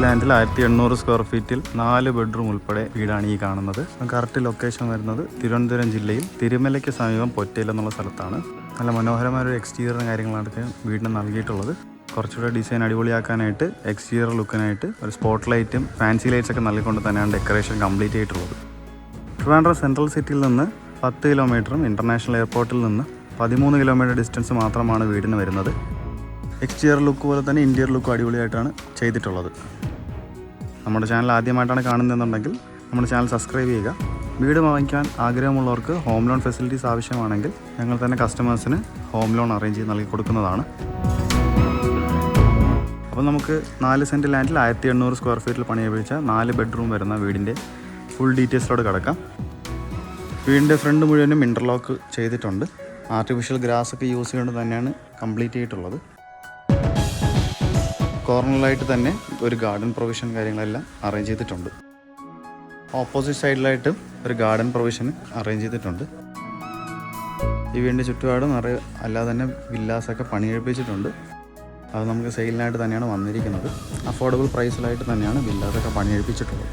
ലാൻഡിൽ 1800 square ഫീറ്റിൽ 4 bedroom ഉൾപ്പെടെ വീടാണ് ഈ കാണുന്നത്. കറക്റ്റ് ലൊക്കേഷൻ വരുന്നത് തിരുവനന്തപുരം ജില്ലയിൽ തിരുമലയ്ക്ക് സമീപം പൊറ്റയിൽ എന്നുള്ള സ്ഥലത്താണ്. നല്ല മനോഹരമായ ഒരു എക്സ്റ്റീരിയറും കാര്യങ്ങളാണ് വീടിന് നൽകിയിട്ടുള്ളത്. കുറച്ചുകൂടെ ഡിസൈൻ അടിപൊളിയാക്കാനായിട്ട് എക്സ്റ്റീരിയർ ലുക്കിനായിട്ട് ഒരു സ്പോട്ട് ലൈറ്റും ഫാൻസി ലൈറ്റ്സ് ഒക്കെ നൽകിക്കൊണ്ട് തന്നെയാണ് ഡെക്കറേഷൻ കംപ്ലീറ്റ് ചെയ്തിട്ടുള്ളത്. ട്രിവാൻഡ്രം സെൻട്രൽ സിറ്റിയിൽ നിന്ന് 10 കിലോമീറ്ററും ഇൻ്റർനാഷണൽ എയർപോർട്ടിൽ നിന്ന് 13 കിലോമീറ്റർ ഡിസ്റ്റൻസ് മാത്രമാണ് വീടിന് വരുന്നത്. എക്സ്റ്റീരിയർ ലുക്ക് പോലെ തന്നെ ഇൻറ്റീരിയർ ലുക്കും അടിപൊളിയായിട്ടാണ് ചെയ്തിട്ടുള്ളത്. നമ്മുടെ ചാനൽ ആദ്യമായിട്ടാണ് കാണുന്നതെന്നുണ്ടെങ്കിൽ നമ്മുടെ ചാനൽ സബ്സ്ക്രൈബ് ചെയ്യുക. വീട് വാങ്ങിക്കാൻ ആഗ്രഹമുള്ളവർക്ക് ഹോം ലോൺ ഫെസിലിറ്റീസ് ആവശ്യമാണെങ്കിൽ ഞങ്ങൾ തന്നെ കസ്റ്റമേഴ്സിന് ഹോം ലോൺ അറേഞ്ച് ചെയ്ത് നൽകി കൊടുക്കുന്നതാണ്. അപ്പോൾ നമുക്ക് 4 സെൻറ്റ് ലാൻഡിൽ 1800 സ്ക്വയർ ഫീറ്റിൽ പണിയഴിച്ച 4 ബെഡ്റൂം വരുന്ന വീടിൻ്റെ ഫുൾ ഡീറ്റെയിൽസിലോട് കിടക്കാം. വീടിൻ്റെ ഫ്രണ്ട് മുഴുവനും ഇൻ്റർലോക്ക് ചെയ്തിട്ടുണ്ട്. ആർട്ടിഫിഷ്യൽ ഗ്രാസ് ഒക്കെ യൂസ് ചെയ്തുകൊണ്ട് തന്നെയാണ് കംപ്ലീറ്റ് ചെയ്തിട്ടുള്ളത്. കോർണറിലായിട്ട് തന്നെ ഒരു ഗാർഡൻ പ്രൊവിഷൻ കാര്യങ്ങളെല്ലാം അറേഞ്ച് ചെയ്തിട്ടുണ്ട്. ഓപ്പോസിറ്റ് സൈഡിലായിട്ട് ഒരു ഗാർഡൻ പ്രൊവിഷൻ അറേഞ്ച് ചെയ്തിട്ടുണ്ട്. ഈ വീടിൻ്റെ ചുറ്റുപാടും അല്ലാതെ തന്നെ വില്ലാസൊക്കെ പണിയെടുപ്പിച്ചിട്ടുണ്ട്. അത് നമുക്ക് സെയിലിനായിട്ട് തന്നെയാണ് വന്നിരിക്കുന്നത്. അഫോർഡബിൾ പ്രൈസിലായിട്ട് തന്നെയാണ് വില്ലാസൊക്കെ പണിയെടുപ്പിച്ചിട്ടുള്ളത്.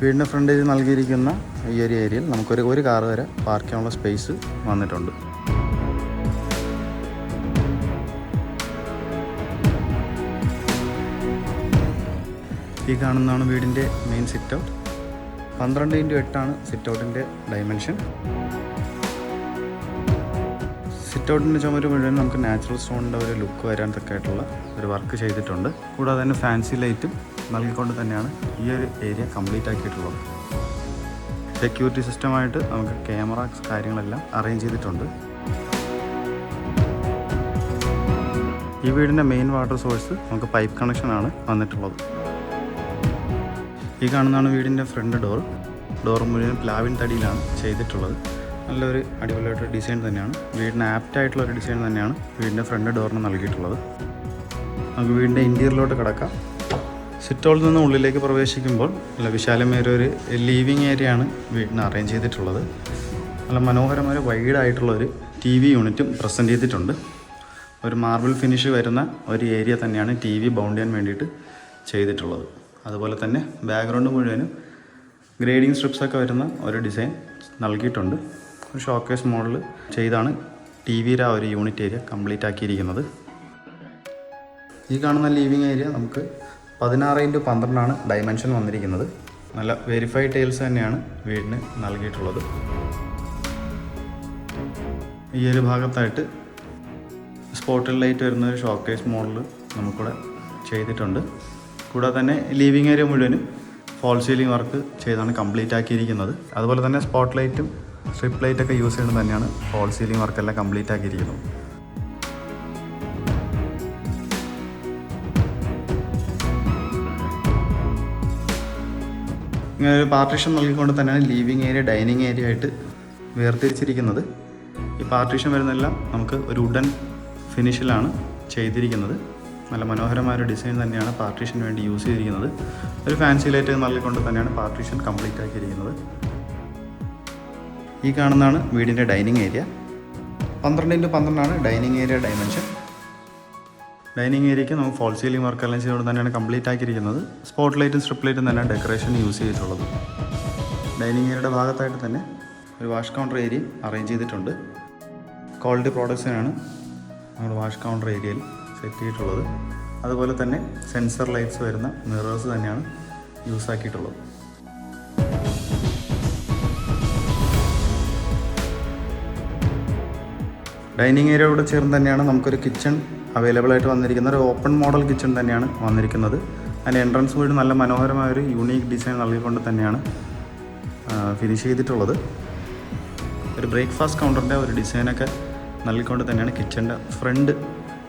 വീടിൻ്റെ ഫ്രണ്ടേജ് നൽകിയിരിക്കുന്ന ഈ ഒരു ഏരിയയിൽ നമുക്കൊരു കാർ വരെ പാർക്ക് ചെയ്യാനുള്ള സ്പേസ് വന്നിട്ടുണ്ട്. ഈ കാണുന്നതാണ് വീടിൻ്റെ main sit out. 12x8 sit ഔട്ടിൻ്റെ ഡയമെൻഷൻ. സിറ്റ് ഔട്ടിൻ്റെ ചുമര് മുഴുവൻ നമുക്ക് നാച്ചുറൽ സ്റ്റോണിൻ്റെ ഒരു ലുക്ക് വരാൻ തക്കമായിട്ടുള്ള ഒരു വർക്ക് ചെയ്തിട്ടുണ്ട്. കൂടാതെ തന്നെ ഫാൻസി ലൈറ്റും നൽകിക്കൊണ്ട് തന്നെയാണ് ഈ ഒരു ഏരിയ കംപ്ലീറ്റ് ആക്കിയിട്ടുള്ളത്. സെക്യൂരിറ്റി സിസ്റ്റമായിട്ട് നമുക്ക് ക്യാമറാസ് കാര്യങ്ങളെല്ലാം അറേഞ്ച് ചെയ്തിട്ടുണ്ട്. ഈ വീടിൻ്റെ മെയിൻ വാട്ടർ സോഴ്സ് നമുക്ക് പൈപ്പ് കണക്ഷനാണ് വന്നിട്ടുള്ളത്. ഈ കാണുന്നതാണ് വീടിൻ്റെ ഫ്രണ്ട് ഡോർ മുഴുവൻ പ്ലാവിൻ തടിയിലാണ് ചെയ്തിട്ടുള്ളത്. നല്ലൊരു അടിപൊളിയായിട്ട് ഡിസൈൻ തന്നെയാണ്. വീടിന് ആപ്റ്റായിട്ടുള്ള ഒരു ഡിസൈൻ തന്നെയാണ് വീടിൻ്റെ ഫ്രണ്ട് ഡോറിന് നൽകിയിട്ടുള്ളത്. നമുക്ക് വീടിൻ്റെ ഇൻറ്റീരിയറിലോട്ട് കിടക്കാം. സിറ്റ് ഔട്ടിൽ നിന്ന് ഉള്ളിലേക്ക് പ്രവേശിക്കുമ്പോൾ നല്ല വിശാലമായ ഒരു ലിവിങ് ഏരിയയാണ് വീടിന് അറേഞ്ച് ചെയ്തിട്ടുള്ളത്. നല്ല മനോഹരമായ വൈഡായിട്ടുള്ളൊരു TV യൂണിറ്റും പ്രസൻറ്റ് ചെയ്തിട്ടുണ്ട്. ഒരു മാർബിൾ ഫിനിഷ് വരുന്ന ഒരു ഏരിയ തന്നെയാണ് TV ബൗണ്ട് ചെയ്യാൻ വേണ്ടിയിട്ട് ചെയ്തിട്ടുള്ളത്. അതുപോലെ തന്നെ ബാക്ക്ഗ്രൗണ്ട് മുഴുവനും ഗ്രേഡിങ് സ്ട്രിപ്സൊക്കെ വരുന്ന ഒരു ഡിസൈൻ നൽകിയിട്ടുണ്ട്. ഒരു ഷോക്കേസ് മോഡൽ ചെയ്താണ് TVയുടെ ആ ഒരു യൂണിറ്റ് ഏരിയ കംപ്ലീറ്റ് ആക്കിയിരിക്കുന്നത്. ഈ കാണുന്ന ലിവിങ് ഏരിയ നമുക്ക് 16x12 ഡയമെൻഷൻ വന്നിരിക്കുന്നത്. നല്ല വെരിഫൈഡ് ടൈൽസ് തന്നെയാണ് വീടിന് നൽകിയിട്ടുള്ളത്. ഈ ഒരു ഭാഗത്തായിട്ട് സ്പോട്ടിൽ ലൈറ്റ് വരുന്ന ഒരു ഷോക്കേസ് മോഡൽ നമുക്കിവിടെ ചെയ്തിട്ടുണ്ട്. കൂടാതെ തന്നെ ലിവിങ് ഏരിയ മുഴുവനും ഫോൾ സീലിംഗ് വർക്ക് ചെയ്താണ് കംപ്ലീറ്റ് ആക്കിയിരിക്കുന്നത്. അതുപോലെ തന്നെ സ്പോട്ട് ലൈറ്റും സ്ട്രിപ്പ് ലൈറ്റൊക്കെ യൂസ് ചെയ്യുന്നത് തന്നെയാണ് ഫോൾ സീലിംഗ് വർക്കെല്ലാം കംപ്ലീറ്റ് ആക്കിയിരിക്കുന്നത്. ഇങ്ങനെ ഒരു പാർട്ടീഷൻ നൽകിക്കൊണ്ട് തന്നെയാണ് ലിവിങ് ഏരിയ ഡൈനിങ് ഏരിയ ആയിട്ട് വേർതിരിച്ചിരിക്കുന്നത്. ഈ പാർട്ടീഷൻ വരുന്നതെല്ലാം നമുക്ക് ഒരു വുഡൻ ഫിനിഷിലാണ് ചെയ്തിരിക്കുന്നത്. നല്ല മനോഹരമായൊരു ഡിസൈൻ തന്നെയാണ് പാർട്ടീഷന് വേണ്ടി യൂസ് ചെയ്തിരിക്കുന്നത്. ഒരു ഫാൻസി ലൈറ്റ് നൽകിക്കൊണ്ട് തന്നെയാണ് പാർട്ടീഷൻ കംപ്ലീറ്റ് ആക്കിയിരിക്കുന്നത്. ഈ കാണുന്നതാണ് വീടിൻ്റെ dining area. 12x12 dining area dimension. Dining ഏരിയയ്ക്ക് നമുക്ക് ഫോൾ സീലിംഗ് വർക്കെല്ലാം ചെയ്തുകൊണ്ട് തന്നെയാണ് കംപ്ലീറ്റ് ആക്കിയിരിക്കുന്നത്. സ്പോട്ട് ലൈറ്റും സ്ട്രിപ്പ് ലൈറ്റും തന്നെ ഡെക്കറേഷൻ യൂസ് ചെയ്തിട്ടുള്ളത്. ഡൈനിങ് ഏരിയയുടെ ഭാഗത്തായിട്ട് തന്നെ ഒരു വാഷ് കൗണ്ടർ ഏരിയയും അറേഞ്ച് ചെയ്തിട്ടുണ്ട്. ക്വാളിറ്റി പ്രോഡക്ട്സിനാണ് നമ്മൾ വാഷ് കൗണ്ടർ ഏരിയയിൽ സെറ്റ് ചെയ്തിട്ടുള്ളത്. അതുപോലെ തന്നെ സെൻസർ ലൈറ്റ്സ് വരുന്ന മിറേഴ്സ് തന്നെയാണ് യൂസ് ആക്കിയിട്ടുള്ളത്. ഡൈനിങ് ഏരിയയോട് ചേർന്ന് തന്നെയാണ് നമുക്കൊരു കിച്ചൺ അവൈലബിൾ ആയിട്ട് വന്നിരിക്കുന്ന ഒരു ഓപ്പൺ മോഡൽ കിച്ചൺ തന്നെയാണ് വന്നിരിക്കുന്നത്. അതിൻ്റെ എൻട്രൻസ് വീട് നല്ല മനോഹരമായൊരു യൂണീക്ക് ഡിസൈൻ നൽകിക്കൊണ്ട് തന്നെയാണ് ഫിനിഷ് ചെയ്തിട്ടുള്ളത്. ഒരു ബ്രേക്ക്ഫാസ്റ്റ് കൗണ്ടറിൻ്റെ ഒരു ഡിസൈനൊക്കെ നൽകിക്കൊണ്ട് തന്നെയാണ് കിച്ചൻ്റെ ഫ്രണ്ട്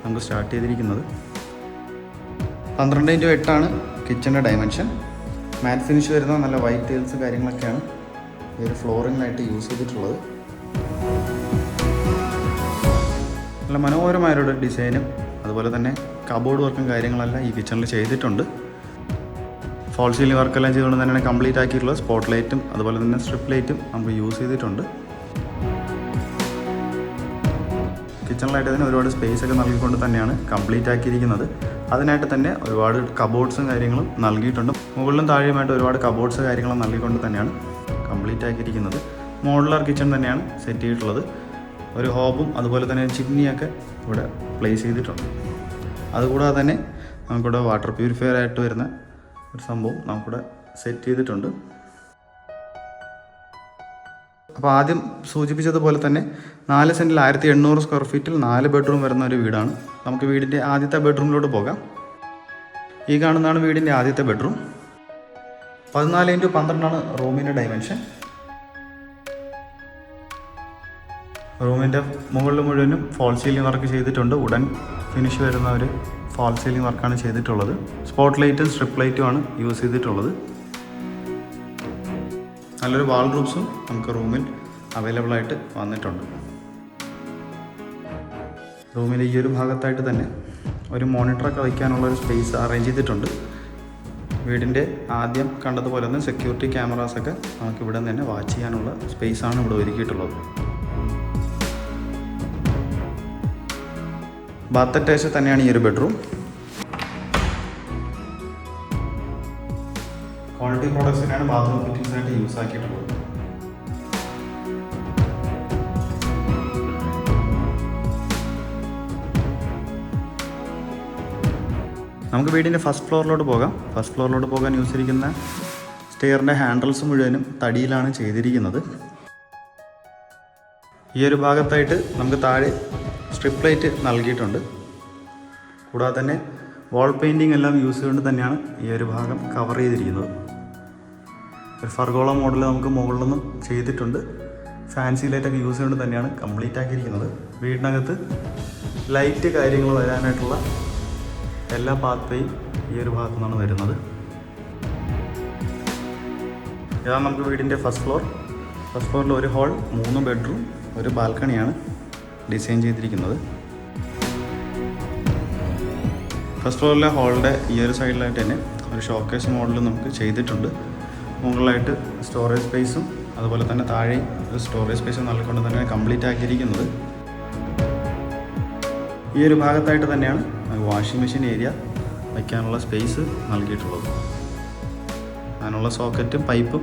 നമുക്ക് സ്റ്റാർട്ട് ചെയ്തിരിക്കുന്നത്. 12x8 കിച്ചൻ്റെ ഡയമെൻഷൻ. മാറ്റ് ഫിനിഷ് വരുന്ന നല്ല വൈറ്റ് ടൈൽസ് കാര്യങ്ങളൊക്കെയാണ് ഈ ഒരു ഫ്ലോറിങ്ങിനായിട്ട് യൂസ് ചെയ്തിട്ടുള്ളത്. നല്ല മനോഹരമായൊരു ഡിസൈനും അതുപോലെ തന്നെ കബോർഡ് വർക്കും കാര്യങ്ങളെല്ലാം ഈ കിച്ചണിൽ ചെയ്തിട്ടുണ്ട്. ഫോൾ സീലിംഗ് വർക്കെല്ലാം ചെയ്തുകൊണ്ട് തന്നെയാണ് കംപ്ലീറ്റ് ആക്കിയിട്ടുള്ളത്. സ്പോട്ട് ലൈറ്റും അതുപോലെ തന്നെ സ്ട്രിപ്പ് ലൈറ്റും നമുക്ക് യൂസ് ചെയ്തിട്ടുണ്ട്. കിച്ചണിലായിട്ട് അതിന് ഒരുപാട് സ്പേസ് ഒക്കെ നൽകിക്കൊണ്ട് തന്നെയാണ് കംപ്ലീറ്റ് ആക്കിയിരിക്കുന്നത്. അതിനായിട്ട് തന്നെ ഒരുപാട് കബോർഡ്സും കാര്യങ്ങളും നൽകിയിട്ടുണ്ട്. മുകളിലും താഴെയുമായിട്ട് ഒരുപാട് കബോർഡ്സ് കാര്യങ്ങളും നൽകിക്കൊണ്ട് തന്നെയാണ് കംപ്ലീറ്റ് ആക്കിയിരിക്കുന്നത്. മോഡുലാർ കിച്ചൺ തന്നെയാണ് സെറ്റ് ചെയ്തിട്ടുള്ളത്. ഒരു ഹോബും അതുപോലെ തന്നെ ചിമ്നിയൊക്കെ ഇവിടെ പ്ലേസ് ചെയ്തിട്ടുണ്ട്. അതുകൂടാതെ തന്നെ നമുക്കിവിടെ വാട്ടർ പ്യൂരിഫയർ ആയിട്ട് വരുന്ന ഒരു സംഭവം നമുക്കിവിടെ സെറ്റ് ചെയ്തിട്ടുണ്ട്. അപ്പോൾ ആദ്യം സൂചിപ്പിച്ചതുപോലെ തന്നെ 4 സെൻറ്റിൽ 1800 സ്ക്വയർ ഫീറ്റിൽ 4 ബെഡ്റൂം വരുന്ന ഒരു വീടാണ്. നമുക്ക് വീടിൻ്റെ ആദ്യത്തെ ബെഡ്റൂമിലോട്ട് പോകാം. ഈ കാണുന്നതാണ് വീടിൻ്റെ ആദ്യത്തെ ബെഡ്റൂം. 14x12 റൂമിൻ്റെ ഡയമെൻഷൻ. റൂമിൻ്റെ മുകളിൽ മുഴുവനും ഫോൾ സീലിംഗ് വർക്ക് ചെയ്തിട്ടുണ്ട്. ഉടൻ ഫിനിഷ് വരുന്ന ഒരു ഫോൾ സീലിംഗ് വർക്കാണ് ചെയ്തിട്ടുള്ളത്. സ്പോട്ട് ലൈറ്റും സ്ട്രിപ്പ് ലൈറ്റുമാണ് യൂസ് ചെയ്തിട്ടുള്ളത്. നല്ലൊരു വാൾഡ്രോബ്സും നമുക്ക് റൂമിൽ അവൈലബിൾ ആയിട്ട് വന്നിട്ടുണ്ട്. റൂമിൽ ഈ ഒരു ഭാഗത്തായിട്ട് തന്നെ ഒരു മോണിറ്ററൊക്കെ വയ്ക്കാനുള്ള ഒരു സ്പേസ് അറേഞ്ച് ചെയ്തിട്ടുണ്ട്. വീടിൻ്റെ ആദ്യം കണ്ടതുപോലെ തന്നെ സെക്യൂരിറ്റി ക്യാമറാസൊക്കെ നമുക്ക് ഇവിടെ നിന്ന് തന്നെ വാച്ച് ചെയ്യാനുള്ള സ്പേസാണ് ഇവിടെ ഒരുക്കിയിട്ടുള്ളത്. ബാത്ത് അറ്റാച്ച് തന്നെയാണ് ഈ ഒരു ബെഡ്റൂം. ക്വാളിറ്റി പ്രോഡക്ട്സിനാണ് ബാത്റൂം ഫിറ്റിംഗ്സ് ആയിട്ട് യൂസ് ആക്കിയിട്ടുള്ളത്. നമുക്ക് വീടിൻ്റെ ഫസ്റ്റ് ഫ്ലോറിലോട്ട് പോകാം. ഫസ്റ്റ് ഫ്ലോറിലോട്ട് പോകാൻ യൂസ് ചെയ്തിരിക്കുന്ന സ്റ്റെയറിൻ്റെ ഹാൻഡിൽസ് മുഴുവനും തടിയിലാണ് ചെയ്തിരിക്കുന്നത്. ഈ ഒരു ഭാഗത്തായിട്ട് നമുക്ക് താഴെ സ്ട്രിപ്പ് ലൈറ്റ് നൽകിയിട്ടുണ്ട്. കൂടാതെ തന്നെ വാൾ പെയിൻറ്റിംഗ് എല്ലാം യൂസ് ചെയ്തുകൊണ്ട് തന്നെയാണ് ഈ ഒരു ഭാഗം കവർ ചെയ്തിരിക്കുന്നത്. ഒരു ഫർഗോള മോഡൽ നമുക്ക് മുകളിൽ നിന്നും ചെയ്തിട്ടുണ്ട്. ഫാൻസി ലൈറ്റൊക്കെ യൂസ് ചെയ്തുകൊണ്ട് തന്നെയാണ് കംപ്ലീറ്റ് ആക്കിയിരിക്കുന്നത്. വീടിനകത്ത് ലൈറ്റ് കാര്യങ്ങൾ വരാനായിട്ടുള്ള എല്ലാ പാത്വേയും ഈ ഒരു ഭാഗത്തു നിന്നാണ് വരുന്നത്. ഇതാണ് നമുക്ക് വീടിൻ്റെ ഫസ്റ്റ് ഫ്ലോർ. ഫസ്റ്റ് ഫ്ലോറിൽ ഒരു ഹാൾ, 3 ബെഡ്റൂം, ഒരു ബാൽക്കണിയാണ് ഡിസൈൻ ചെയ്തിരിക്കുന്നത്. ഫസ്റ്റ് ഫ്ലോറിലെ ഹാളിൻ്റെ ഈ ഒരു സൈഡിലായിട്ട് തന്നെ ഒരു ഷോക്കേസ് മോഡൽ നമുക്ക് ചെയ്തിട്ടുണ്ട്. മുകളിലായിട്ട് സ്റ്റോറേജ് സ്പേസും അതുപോലെ തന്നെ താഴെ ഒരു സ്റ്റോറേജ് സ്പേസും നൽകിക്കൊണ്ട് തന്നെയാണ് കംപ്ലീറ്റ് ആക്കിയിരിക്കുന്നത്. ഈ ഒരു ഭാഗത്തായിട്ട് തന്നെയാണ് വാഷിംഗ് മെഷീൻ ഏരിയ വയ്ക്കാനുള്ള സ്പേസ് നൽകിയിട്ടുള്ളത്. അതിനുള്ള സോക്കറ്റും പൈപ്പ്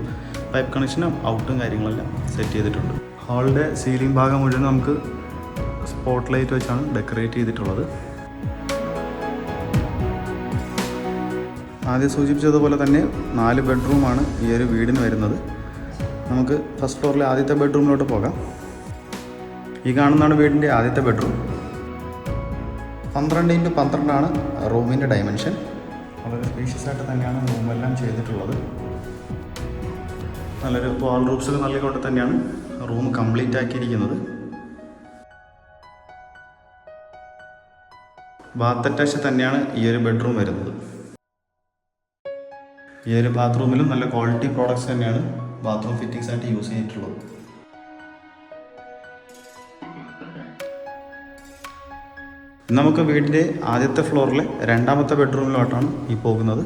കണക്ഷനും ഔട്ടും കാര്യങ്ങളെല്ലാം സെറ്റ് ചെയ്തിട്ടുണ്ട്. ഹാളിൻ്റെ സീലിംഗ് ഭാഗം മുഴുവൻ നമുക്ക് സ്പോട്ട് ലൈറ്റ് വെച്ചാണ് ഡെക്കറേറ്റ് ചെയ്തിട്ടുള്ളത്. ആദ്യം സൂചിപ്പിച്ചതുപോലെ തന്നെ 4 ബെഡ്റൂമാണ് ഈ ഒരു വീടിന് വരുന്നത്. നമുക്ക് ഫസ്റ്റ് ഫ്ലോറിലെ ആദ്യത്തെ ബെഡ്റൂമിലോട്ട് പോകാം. ഈ കാണുന്നതാണ് വീടിൻ്റെ ആദ്യത്തെ ബെഡ്റൂം. 12x12 റൂമിൻ്റെ ഡയമെൻഷൻ. വളരെ സ്പേഷ്യസ് ആയിട്ട് തന്നെയാണ് റൂമെല്ലാം ചെയ്തിട്ടുള്ളത്. നല്ലൊരു വാൾഡ്രോബ്സ് നൽകിക്കൊണ്ട് തന്നെയാണ് റൂം കംപ്ലീറ്റ് ആക്കിയിരിക്കുന്നത്. ബാത്ത് അറ്റാച്ച് തന്നെയാണ് ഈ ഒരു ബെഡ്റൂം വരുന്നത്. ഈ ഒരു ബാത്റൂമിലും നല്ല ക്വാളിറ്റി പ്രോഡക്ട്സ് തന്നെയാണ് ബാത്റൂം ഫിറ്റിംഗ്സ് ആയിട്ട് യൂസ് ചെയ്തിട്ടുള്ളത്. നമുക്ക് വീടിൻ്റെ ആദ്യത്തെ ഫ്ലോറിലെ രണ്ടാമത്തെ ബെഡ്റൂമിലോട്ടാണ് ഈ പോകുന്നത്.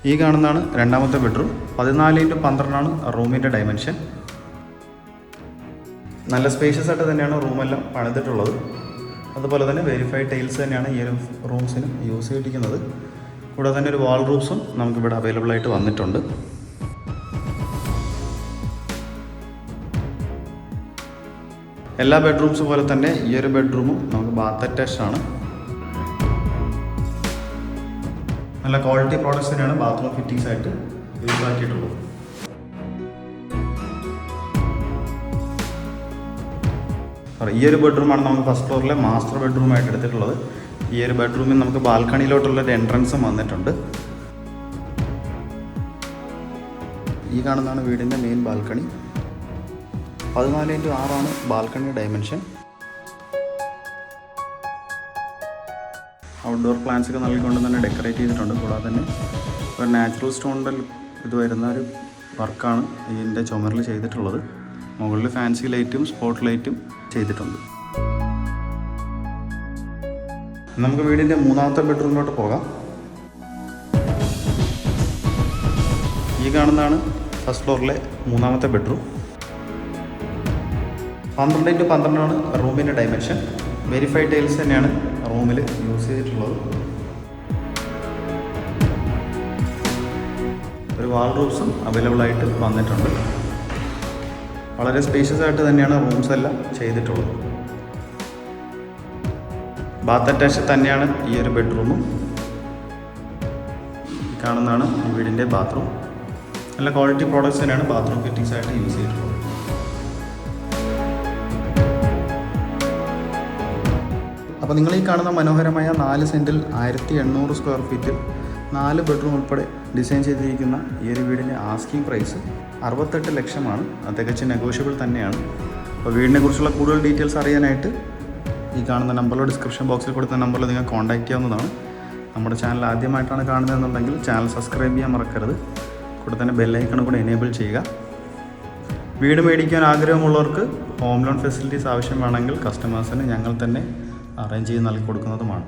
ഈ കാണുന്നതാണ് രണ്ടാമത്തെ ബെഡ്റൂം. 14x12 റൂമിൻ്റെ ഡയമെൻഷൻ. നല്ല സ്പേഷ്യസ് ആയിട്ട് തന്നെയാണ് റൂമെല്ലാം പണിതിട്ടുള്ളത്. അതുപോലെ തന്നെ വെരിഫൈഡ് ടൈൽസ് തന്നെയാണ് ഈ ഒരു റൂംസിന് യൂസ് ചെയ്തിരിക്കുന്നത്. കൂടാതെ തന്നെ ഒരു വാൾഡ്രോബ്സും നമുക്കിവിടെ അവൈലബിൾ ആയിട്ട് വന്നിട്ടുണ്ട്. എല്ലാ ബെഡ്റൂംസ് പോലെ തന്നെ ഈ ഒരു ബെഡ്റൂമും നമുക്ക് ബാത്ത് അറ്റാച്ച്ഡ് ആണ്. നല്ല ക്വാളിറ്റി പ്രോഡക്ട്സ് തന്നെയാണ് ബാത്റൂം ഫിറ്റിംഗ്സ് ആയിട്ട് യൂസ് ആക്കിയിട്ടുള്ളത്. ഈ ഒരു ബെഡ്റൂമാണ് നമുക്ക് ഫസ്റ്റ് ഫ്ലോറിലെ മാസ്റ്റർ ബെഡ്റൂമായിട്ട് എടുത്തിട്ടുള്ളത്. ഈ ഒരു ബെഡ്റൂമിൽ നമുക്ക് ബാൽക്കണിയിലോട്ടുള്ളൊരു എൻട്രൻസും വന്നിട്ടുണ്ട്. ഈ കാണുന്നതാണ് വീടിൻ്റെ main balcony. 14x6 balcony dimension. Outdoor plants ഒക്കെ നൽകിക്കൊണ്ട് തന്നെ ഡെക്കറേറ്റ് ചെയ്തിട്ടുണ്ട്. കൂടാതെ തന്നെ ഒരു നാച്ചുറൽ സ്റ്റോണിൻ്റെ ഇത് വരുന്ന ഒരു വർക്കാണ് ഇതിൻ്റെ ചുമരിൽ ചെയ്തിട്ടുള്ളത്. മുകളിൽ ഫാൻസി ലൈറ്റും സ്പോട്ട് ലൈറ്റും ചെയ്തിട്ടുണ്ട്. നമുക്ക് വീടിൻ്റെ മൂന്നാമത്തെ ബെഡ്റൂമിലോട്ട് പോകാം. ഈ കാണുന്നതാണ് ഫസ്റ്റ് ഫ്ലോറിലെ മൂന്നാമത്തെ ബെഡ്റൂം. 12x12 റൂമിൻ്റെ ഡയമെൻഷൻ. വെരിഫൈഡ് ടൈൽസ് തന്നെയാണ് റൂമിൽ യൂസ് ചെയ്തിട്ടുള്ളത്. ഒരു വാൾഡ്രോബ്സും അവൈലബിൾ ആയിട്ട് വന്നിട്ടുണ്ട്. വളരെ സ്പേഷ്യസ് ആയിട്ട് തന്നെയാണ് റൂംസ് എല്ലാം ചെയ്തിട്ടുള്ളത്. ബാത്ത് അറ്റാച്ച് തന്നെയാണ് ഈ ഒരു ബെഡ്റൂമും. കാണുന്നതാണ് ഈ വീടിൻ്റെ ബാത്റൂം. നല്ല ക്വാളിറ്റി പ്രോഡക്റ്റ്സ് തന്നെയാണ് ബാത്റൂം ഫിറ്റിങ്സ് ആയിട്ട് യൂസ് ചെയ്തിട്ടുള്ളത്. അപ്പോൾ നിങ്ങൾ ഈ കാണുന്ന മനോഹരമായ 4 സെൻറ്റിൽ 1800 സ്ക്വയർ ഫീറ്റിൽ 4 ബെഡ്റൂം ഉൾപ്പെടെ ഡിസൈൻ ചെയ്തിരിക്കുന്ന ഈ ഒരു വീടിൻ്റെ ആസ്കിംഗ് പ്രൈസ് 68 ലക്ഷമാണ്. അത് തികച്ചും നെഗോഷ്യബിൾ തന്നെയാണ്. അപ്പോൾ വീടിനെ കുറിച്ചുള്ള കൂടുതൽ ഡീറ്റെയിൽസ് അറിയാനായിട്ട് ഈ കാണുന്ന നമ്പറിലോ ഡിസ്ക്രിപ്ഷൻ ബോക്സിൽ കൊടുത്ത നമ്പറിൽ നിങ്ങൾ കോൺടാക്റ്റ് ചെയ്യാവുന്നതാണ്. നമ്മുടെ ചാനൽ ആദ്യമായിട്ടാണ് കാണുന്നതെന്നുണ്ടെങ്കിൽ ചാനൽ സബ്സ്ക്രൈബ് ചെയ്യാൻ മറക്കരുത്. കൂടെ തന്നെ ബെല്ലൈക്കണും കൂടെ എനേബിൾ ചെയ്യുക. വീട് മേടിക്കാൻ ആഗ്രഹമുള്ളവർക്ക് ഹോം ലോൺ ഫെസിലിറ്റീസ് ആവശ്യമാണെങ്കിൽ കസ്റ്റമേഴ്സിന് ഞങ്ങൾ തന്നെ അറേഞ്ച് ചെയ്ത് നൽകി കൊടുക്കുന്നതുമാണ്.